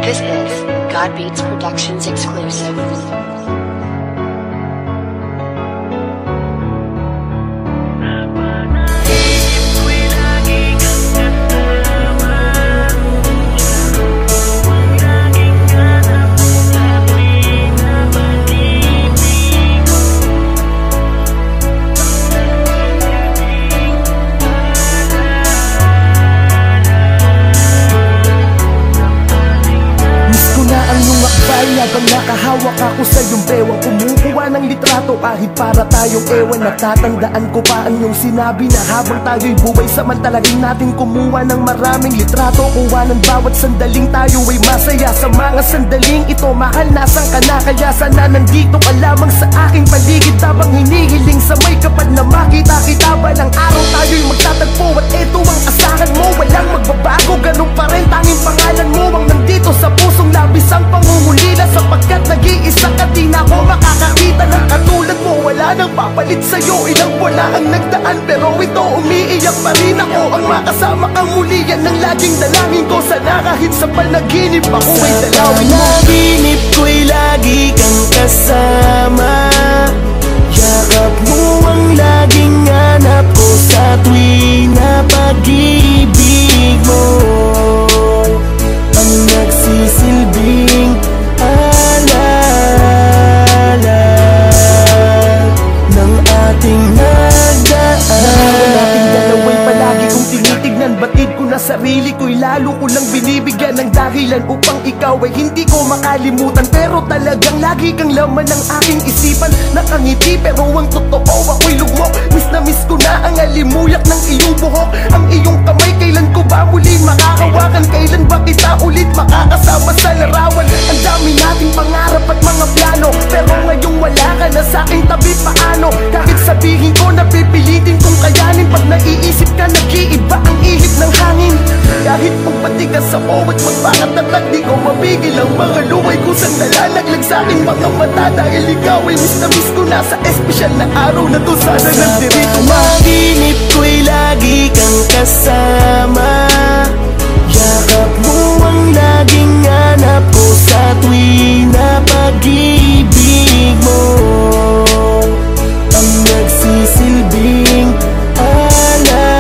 This is God Beats Productions exclusive. Habang nakahawak ako sa iyong bewang, kumukuha ng litrato kahit para tayong ewan. Natatandaan ko pa ang iyong sinabi na habang tayo'y buhay, samantalagin natin kumuha ng maraming litrato. Kuha ng bawat sandaling tayo ay masaya. Sa mga sandaling ito, mahal, nasan ka na? Kaya sana nandito ka lamang sa aking paligid, habang hinihiling sa may kapal na makita kita. Balang araw tayo'y magtatagpo at eto ang asahan mo. Walang magbabago, ganun pa rin, tanging pangalan mo ang nandito sa pusong labis ang pangungulila. Sapagkat nag-iisa ka, di na ako makakakita ng katulad mo. Wala nang papalit sa'yo, ilang wala ang nagdaan, pero ito umiiyak pa rin ako. Ang makasama kang muli, yan ang laging dalangin ko. Sana kahit sa panaginip ako ay dalawin mo. Panaginip ko'y lagi kang kasama, yakap mo ang laging hanap ko sa tuwing na pag-ibig mo. Ang nagsisilbing alala ng ating nagdaan. Naman nating dalaway palagi kong tinitignan. Batid ko na sarili ko'y lalo ko lang binibigyan ng dahilan upang ikaw ay hindi ko makalimutan. Pero talagang lagi kang laman ng aking isipan. Nakangiti pero ang totoo ako'y lugmok. Miss na miss ko na ang alimuyak ng iyong buhok. Ang iyong kamay, kailan ko ba muli makakawakan? Kailan ba kita ulit makakasama sa larawan? Ang dami nating pangarap at mga plano, pero ngayong wala ka na sa aking tabi. Paano? Kahit sabihin ko na pipilitin kong kayanin, pag naiisip ka nag-iiba ang ihip ng hangin. Kahit magpatigas ako at magpakatatag, di ko mapigil ang mga luway ko sa nalalaglag sa aking mga mata. Dahil ikaw ay miss na miss ko na sa espesyal na araw na to. Sana nagdirito ma. Panaginip ko'y lagi kang kasama, yakap mo ang laging hanap ko sa tuwing na pag-ibig mo. Ang nagsisilbing alala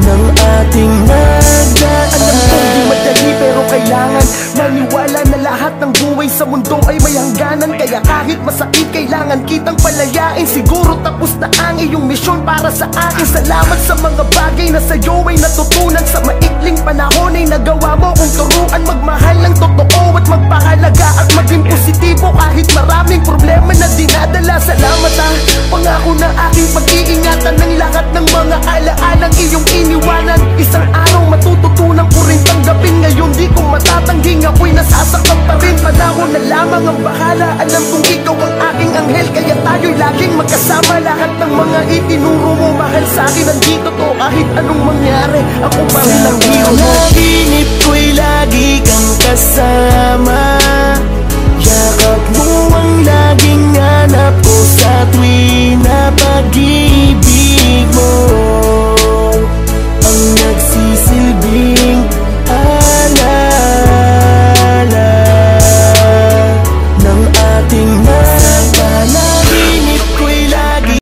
ng ating nagdaan. Alam kong di madali pero kailangan maniwala na lahat ng buhay sa mundo ay may hangganan. Kaya kahit masakit kailangan kitang palayain. Siguro tapos na ang iyong misyon para sa akin. Salamat sa mga bagay na sa'yo ay natutunan. Sa maikling panahon ay nagawa mo kong turuan magmahal ng totoo at magpahalaga at maging positibo kahit maraming problema na dinadala. Salamat ha, pangako na aking pag-iingatan ng lahat ng mga alaalang iyong iniwanan. Isang araw matututunan ko rin tanggapin. Ngayon di ko matatangging ako'y nasasaktan pa rin. Panahon na lamang ang bahala. Alam kong ikaw ang aking anghel, kaya tayo'y laging magkasama. Lahat ng mga itinuro mo mahal sa'kin nandito to. Kahit anong mangyari, ako pa rin ang hero mo. Panaginip ko'y lagi kang kasama, yakap mo ang laging hanap ko sa tuwing na pag-ibig